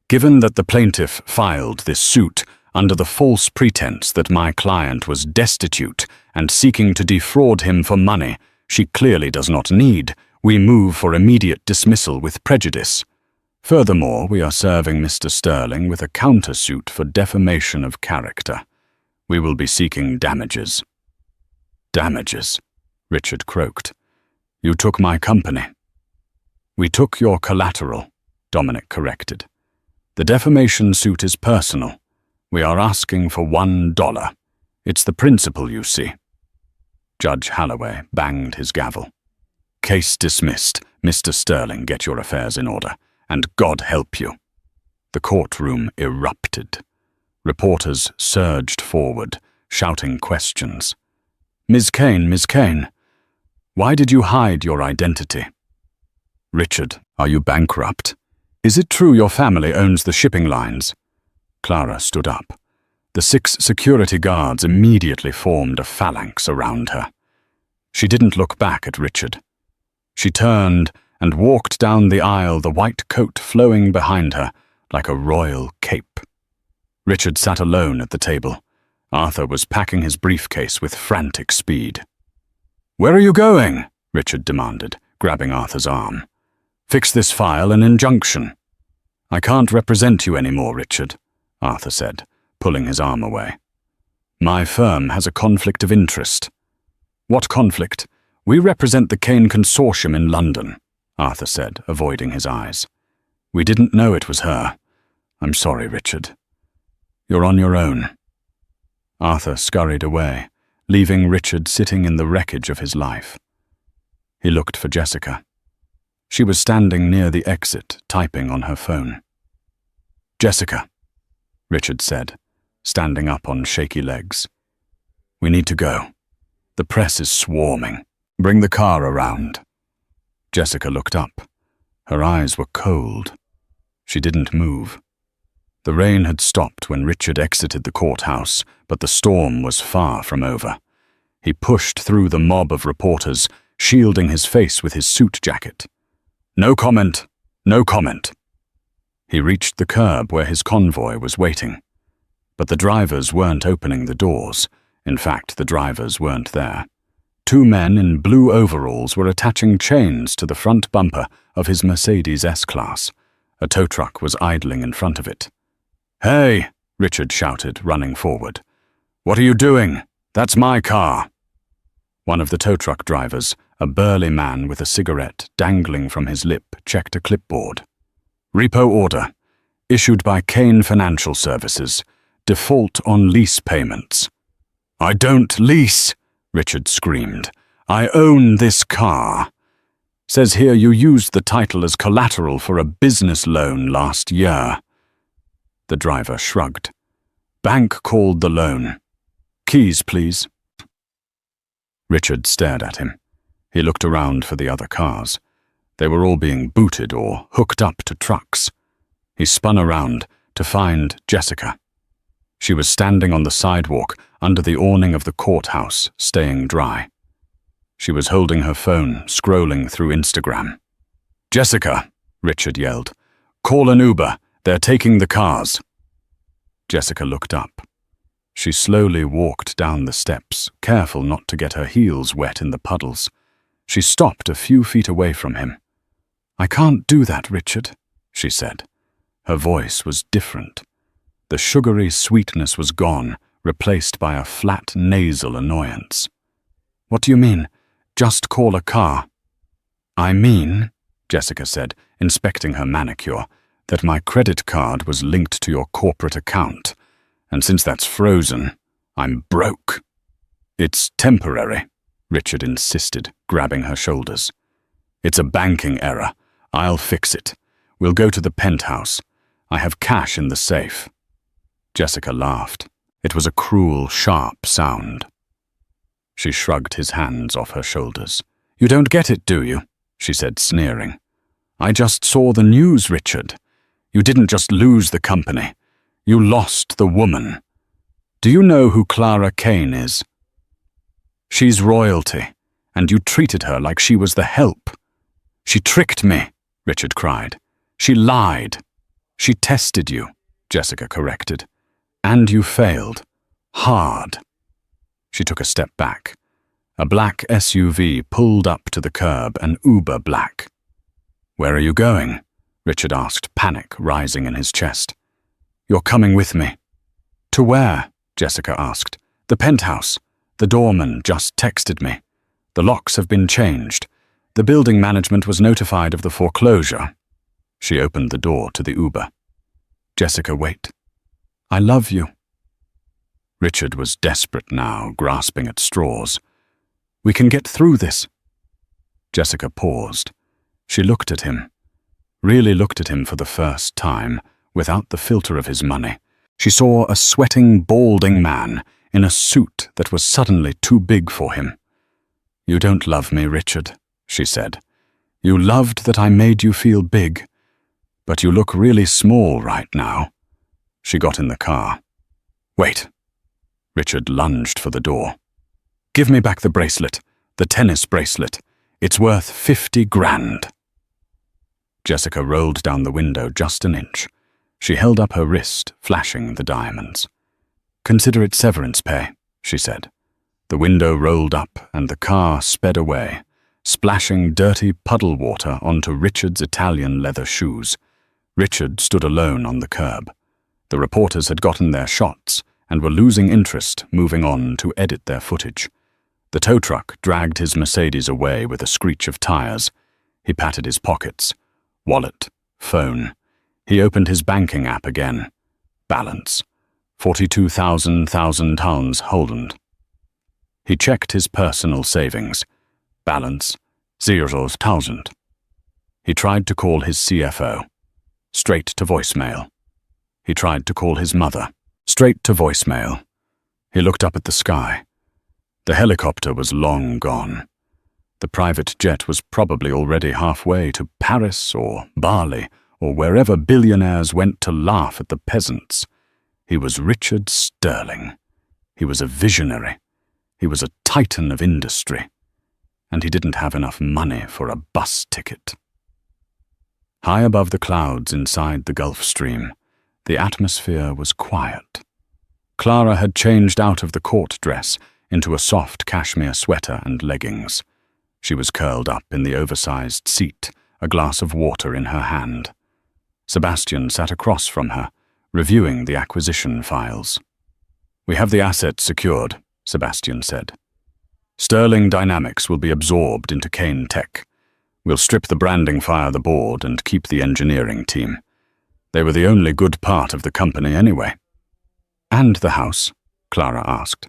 Given that the plaintiff filed this suit under the false pretense that my client was destitute and seeking to defraud him for money she clearly does not need, we move for immediate dismissal with prejudice. Furthermore, we are serving Mr. Sterling with a countersuit for defamation of character. We will be seeking damages. Damages, Richard croaked. You took my company. We took your collateral, Dominic corrected. The defamation suit is personal. We are asking for $1. It's the principle, you see. Judge Halloway banged his gavel. Case dismissed. Mr. Sterling, get your affairs in order, and God help you. The courtroom erupted. Reporters surged forward, shouting questions. Ms. Kane, why did you hide your identity? Richard, are you bankrupt? Is it true your family owns the shipping lines? Clara stood up. The 6 security guards immediately formed a phalanx around her. She didn't look back at Richard. She turned and walked down the aisle, the white coat flowing behind her like a royal cape. Richard sat alone at the table. Arthur was packing his briefcase with frantic speed. Where are you going? Richard demanded, grabbing Arthur's arm. Fix this file, an injunction. I can't represent you anymore, Richard, Arthur said, pulling his arm away. My firm has a conflict of interest. What conflict? We represent the Kane Consortium in London, Arthur said, avoiding his eyes. We didn't know it was her. I'm sorry, Richard. You're on your own. Arthur scurried away, leaving Richard sitting in the wreckage of his life. He looked for Jessica. She was standing near the exit, typing on her phone. Jessica, Richard said, standing up on shaky legs. We need to go. The press is swarming. Bring the car around. Jessica looked up. Her eyes were cold. She didn't move. The rain had stopped when Richard exited the courthouse, but the storm was far from over. He pushed through the mob of reporters, shielding his face with his suit jacket. No comment, no comment. He reached the curb where his convoy was waiting. But the drivers weren't opening the doors. In fact, the drivers weren't there. 2 men in blue overalls were attaching chains to the front bumper of his Mercedes S-Class. A tow truck was idling in front of it. Hey, Richard shouted, running forward. What are you doing? That's my car. One of the tow truck drivers, a burly man with a cigarette dangling from his lip, checked a clipboard. Repo order, issued by Kane Financial Services. Default on lease payments. I don't lease, Richard screamed. I own this car. Says here you used the title as collateral for a business loan last year. The driver shrugged. Bank called the loan. Keys, please. Richard stared at him. He looked around for the other cars. They were all being booted or hooked up to trucks. He spun around to find Jessica. She was standing on the sidewalk under the awning of the courthouse, staying dry. She was holding her phone, scrolling through Instagram. Jessica, Richard yelled, call an Uber They're taking the cars. Jessica looked up. She slowly walked down the steps, careful not to get her heels wet in the puddles. She stopped a few feet away from him. "I can't do that, Richard," she said. Her voice was different. The sugary sweetness was gone, replaced by a flat nasal annoyance. "What do you mean? Just call a car?" "I mean," Jessica said, inspecting her manicure, "that my credit card was linked to your corporate account, and since that's frozen, I'm broke." "It's temporary," Richard insisted, grabbing her shoulders. "It's a banking error. I'll fix it. We'll go to the penthouse. I have cash in the safe." Jessica laughed. It was a cruel, sharp sound. She shrugged his hands off her shoulders. "You don't get it, do you?" she said, sneering. "I just saw the news, Richard. You didn't just lose the company. You lost the woman. Do you know who Clara Kane is? She's royalty, and you treated her like she was the help." "She tricked me," Richard cried. "She lied." "She tested you," Jessica corrected. "And you failed. Hard." She took a step back. A black SUV pulled up to the curb, an Uber black. "Where are you going?" Richard asked, panic rising in his chest. "You're coming with me." "To where?" Jessica asked. "The penthouse. The doorman just texted me. The locks have been changed. The building management was notified of the foreclosure." She opened the door to the Uber. "Jessica, wait. I love you." Richard was desperate now, grasping at straws. "We can get through this." Jessica paused. She looked at him, really looked at him for the first time, without the filter of his money. She saw a sweating, balding man in a suit that was suddenly too big for him. "You don't love me, Richard," she said. "You loved that I made you feel big, but you look really small right now." She got in the car. "Wait." Richard lunged for the door. "Give me back the bracelet, the tennis bracelet. It's worth 50 grand. Jessica rolled down the window just an inch. She held up her wrist, flashing the diamonds. "Consider it severance pay," she said. The window rolled up and the car sped away, splashing dirty puddle water onto Richard's Italian leather shoes. Richard stood alone on the curb. The reporters had gotten their shots and were losing interest, moving on to edit their footage. The tow truck dragged his Mercedes away with a screech of tires. He patted his pockets. Wallet, phone. He opened his banking app again. Balance. 42,000 pounds Holland. He checked his personal savings. Balance, 0,000. He tried to call his CFO. Straight to voicemail. He tried to call his mother. Straight to voicemail. He looked up at the sky. The helicopter was long gone. The private jet was probably already halfway to Paris or Bali or wherever billionaires went to laugh at the peasants. He was Richard Sterling. He was a visionary. He was a titan of industry. And he didn't have enough money for a bus ticket. High above the clouds inside the Gulf Stream, the atmosphere was quiet. Clara had changed out of the court dress into a soft cashmere sweater and leggings. She was curled up in the oversized seat, a glass of water in her hand. Sebastian sat across from her, reviewing the acquisition files. "We have the assets secured," Sebastian said. "Sterling Dynamics will be absorbed into Kane Tech. We'll strip the branding, fire the board, and keep the engineering team. They were the only good part of the company anyway." "And the house?" Clara asked.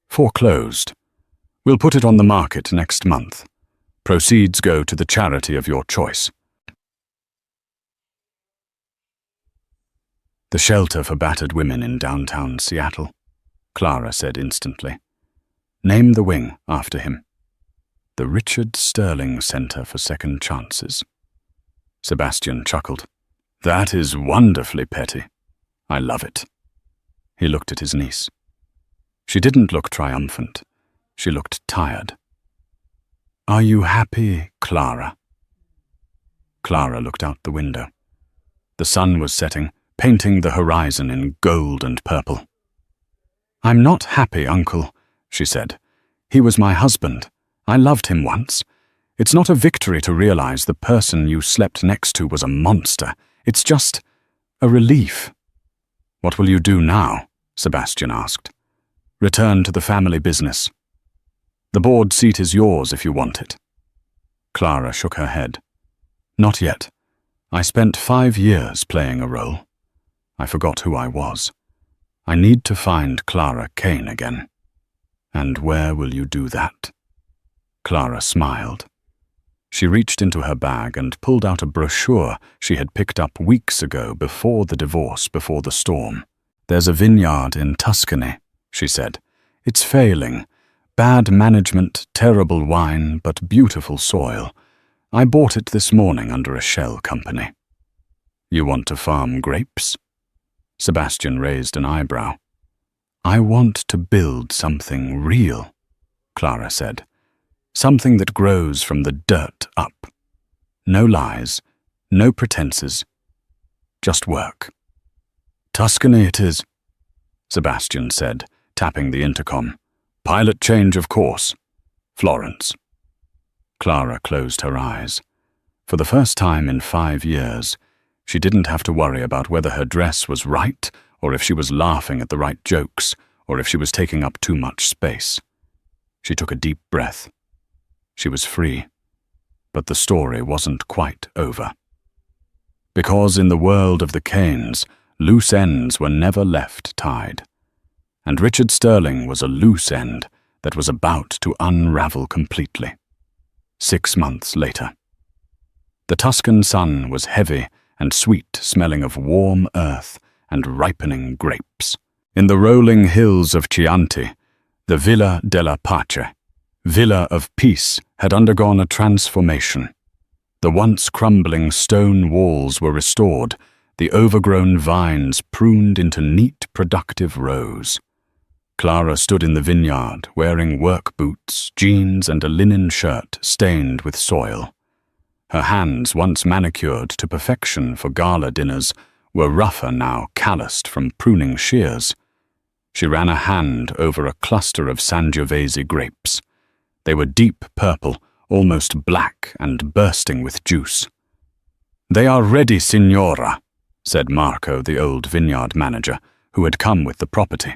"Foreclosed. We'll put it on the market next month. Proceeds go to the charity of your choice." "The shelter for battered women in downtown Seattle," Clara said instantly. "Name the wing after him." "The Richard Sterling Center for Second Chances." Sebastian chuckled. "That is wonderfully petty. I love it." He looked at his niece. She didn't look triumphant. She looked tired. "Are you happy, Clara?" Clara looked out the window. The sun was setting, painting the horizon in gold and purple. "I'm not happy, Uncle," she said. "He was my husband. I loved him once. It's not a victory to realize the person you slept next to was a monster. It's just a relief." "What will you do now?" Sebastian asked. "Return to the family business. The board seat is yours if you want it." Clara shook her head. "Not yet. I spent 5 years playing a role. I forgot who I was. I need to find Clara Kane again." "And where will you do that?" Clara smiled. She reached into her bag and pulled out a brochure she had picked up weeks ago before the divorce, before the storm. "There's a vineyard in Tuscany," she said. "It's failing. Bad management, terrible wine, but beautiful soil. I bought it this morning under a shell company." "You want to farm grapes?" Sebastian raised an eyebrow. "I want to build something real," Clara said. "Something that grows from the dirt up. No lies, no pretenses, just work." "Tuscany it is," Sebastian said, tapping the intercom. "Pilot change, of course. Florence." Clara closed her eyes. For the first time in 5 years, she didn't have to worry about whether her dress was right, or if she was laughing at the right jokes, or if she was taking up too much space. She took a deep breath. She was free, but the story wasn't quite over. Because in the world of the Kanes, loose ends were never left tied. And Richard Sterling was a loose end that was about to unravel completely. 6 months later. The Tuscan sun was heavy and sweet, smelling of warm earth and ripening grapes. In the rolling hills of Chianti, the Villa della Pace, Villa of Peace, had undergone a transformation. The once crumbling stone walls were restored, the overgrown vines pruned into neat, productive rows. Clara stood in the vineyard, wearing work boots, jeans, and a linen shirt stained with soil. Her hands, once manicured to perfection for gala dinners, were rougher now, calloused from pruning shears. She ran a hand over a cluster of Sangiovese grapes. They were deep purple, almost black and bursting with juice. "They are ready, Signora," said Marco, the old vineyard manager, who had come with the property.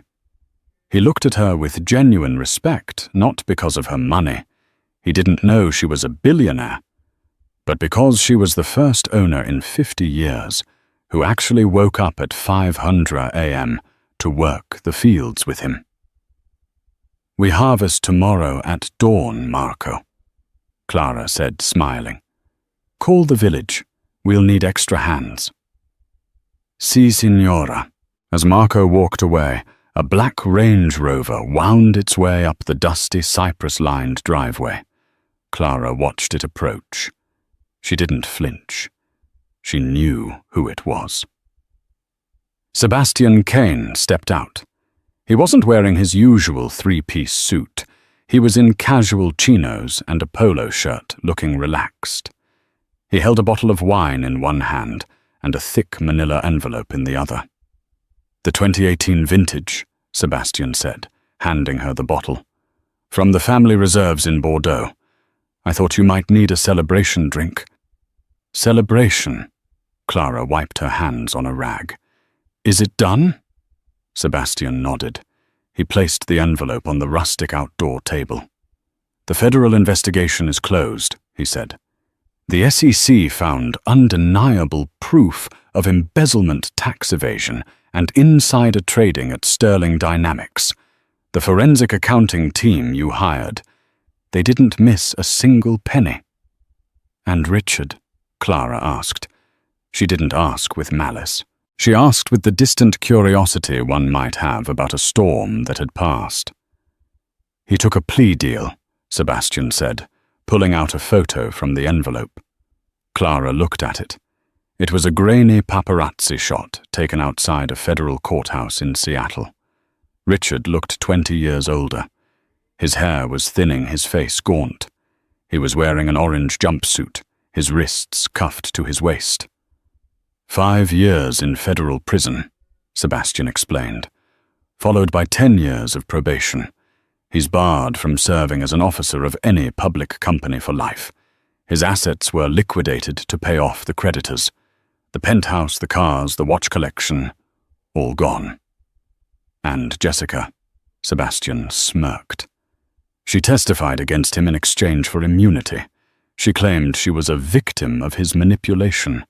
He looked at her with genuine respect, not because of her money. He didn't know she was a billionaire, but because she was the first owner in 50 years who actually woke up at 5:00 a.m. to work the fields with him. "We harvest tomorrow at dawn, Marco," Clara said, smiling. "Call the village. We'll need extra hands." "Si, signora." As Marco walked away, a black Range Rover wound its way up the dusty, cypress-lined driveway. Clara watched it approach. She didn't flinch. She knew who it was. Sebastian Kane stepped out. He wasn't wearing his usual 3-piece suit. He was in casual chinos and a polo shirt, looking relaxed. He held a bottle of wine in one hand and a thick manila envelope in the other. "The 2018 vintage," Sebastian said, handing her the bottle. "From the family reserves in Bordeaux. I thought you might need a celebration drink." "Celebration?" Clara wiped her hands on a rag. "Is it done?" Sebastian nodded. He placed the envelope on the rustic outdoor table. "The federal investigation is closed," he said. "The SEC found undeniable proof of embezzlement, tax evasion, and insider trading at Sterling Dynamics. The forensic accounting team you hired, they didn't miss a single penny." "And Richard?" Clara asked. She didn't ask with malice. She asked with the distant curiosity one might have about a storm that had passed. "He took a plea deal," Sebastian said, pulling out a photo from the envelope. Clara looked at it. It was a grainy paparazzi shot taken outside a federal courthouse in Seattle. Richard looked 20 years older. His hair was thinning, his face gaunt. He was wearing an orange jumpsuit, his wrists cuffed to his waist. 5 years in federal prison, Sebastian explained, followed by 10 years of probation. He's barred from serving as an officer of any public company for life. His assets were liquidated to pay off the creditors. The penthouse, the cars, the watch collection, all gone. And Jessica, Sebastian smirked. She testified against him in exchange for immunity. She claimed she was a victim of his manipulation.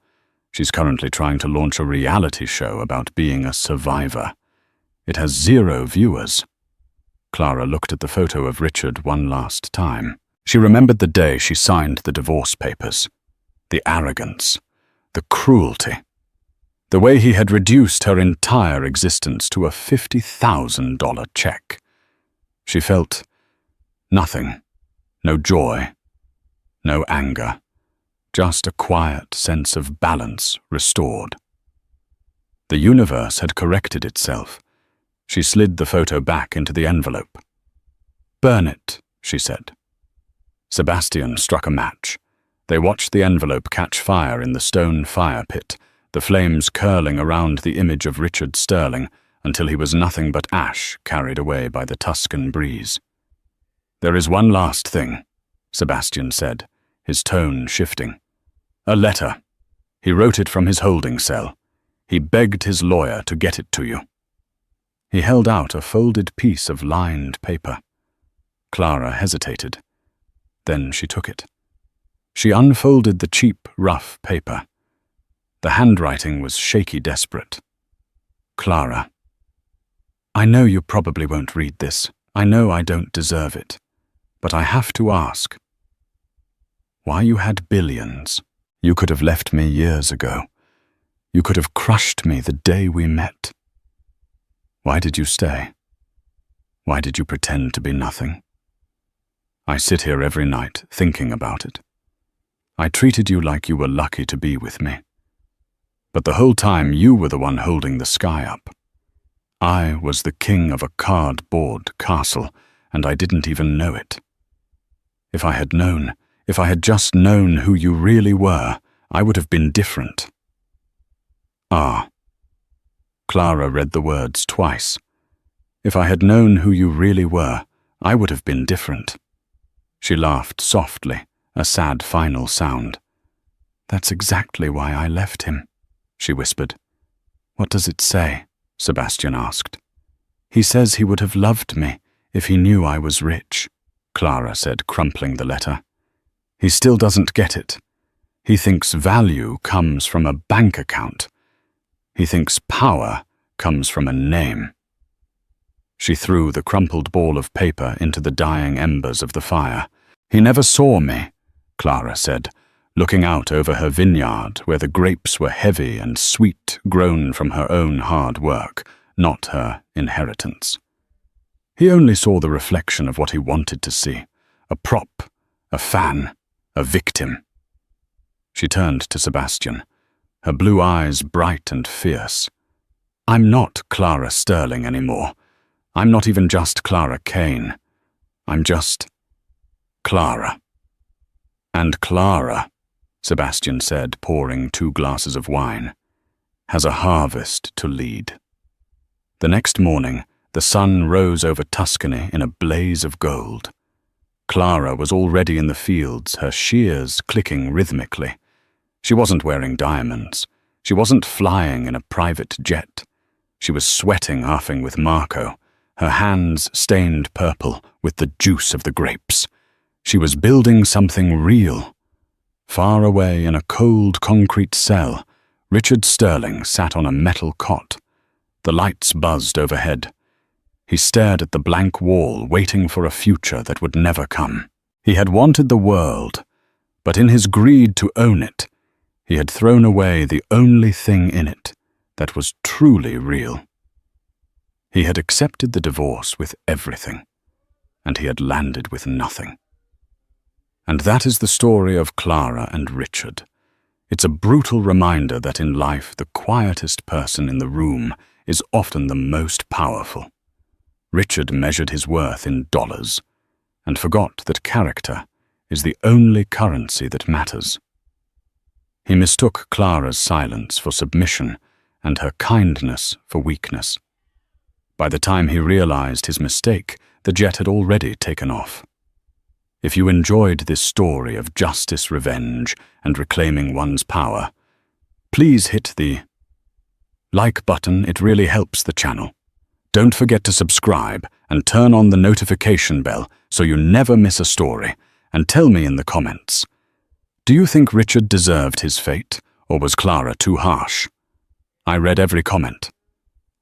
She's currently trying to launch a reality show about being a survivor. It has 0 viewers. Clara looked at the photo of Richard one last time. She remembered the day she signed the divorce papers. The arrogance, the cruelty, the way he had reduced her entire existence to a $50,000 check. She felt nothing, no joy, no anger, just a quiet sense of balance restored. The universe had corrected itself. She slid the photo back into the envelope. "Burn it," she said. Sebastian struck a match. They watched the envelope catch fire in the stone fire pit, the flames curling around the image of Richard Sterling until he was nothing but ash carried away by the Tuscan breeze. "There is one last thing," Sebastian said, his tone shifting. "A letter. He wrote it from his holding cell. He begged his lawyer to get it to you." He held out a folded piece of lined paper. Clara hesitated. Then she took it. She unfolded the cheap, rough paper. The handwriting was shaky desperate. "Clara, I know you probably won't read this. I know I don't deserve it. But I have to ask. Why you had billions? You could have left me years ago. You could have crushed me the day we met. Why did you stay? Why did you pretend to be nothing? I sit here every night thinking about it. I treated you like you were lucky to be with me. But the whole time you were the one holding the sky up. I was the king of a cardboard castle, and I didn't even know it. If I had just known who you really were, I would have been different." "Ah." Clara read the words twice. "If I had known who you really were, I would have been different." She laughed softly, a sad final sound. "That's exactly why I left him," she whispered. "What does it say?" Sebastian asked. "He says he would have loved me if he knew I was rich," Clara said, crumpling the letter. "He still doesn't get it. He thinks value comes from a bank account. He thinks power comes from a name." She threw the crumpled ball of paper into the dying embers of the fire. "He never saw me," Clara said, looking out over her vineyard where the grapes were heavy and sweet, grown from her own hard work, not her inheritance. "He only saw the reflection of what he wanted to see, a prop, a fan, a victim." She turned to Sebastian, her blue eyes bright and fierce. "I'm not Clara Sterling anymore. I'm not even just Clara Kane. I'm just Clara." "And Clara," Sebastian said, pouring 2 glasses of wine, "has a harvest to lead." The next morning, the sun rose over Tuscany in a blaze of gold. Clara was already in the fields, her shears clicking rhythmically. She wasn't wearing diamonds. She wasn't flying in a private jet. She was sweating, huffing with Marco, her hands stained purple with the juice of the grapes. She was building something real. Far away in a cold concrete cell, Richard Sterling sat on a metal cot. The lights buzzed overhead. He stared at the blank wall, waiting for a future that would never come. He had wanted the world, but in his greed to own it, he had thrown away the only thing in it that was truly real. He had accepted the divorce with everything, and he had landed with nothing. And that is the story of Clara and Richard. It's a brutal reminder that in life the quietest person in the room is often the most powerful. Richard measured his worth in dollars and forgot that character is the only currency that matters. He mistook Clara's silence for submission and her kindness for weakness. By the time he realized his mistake, the jet had already taken off. If you enjoyed this story of justice, revenge, and reclaiming one's power, please hit the like button. It really helps the channel. Don't forget to subscribe and turn on the notification bell so you never miss a story. And tell me in the comments, do you think Richard deserved his fate, or was Clara too harsh? I read every comment.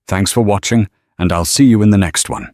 Thanks for watching, and I'll see you in the next one.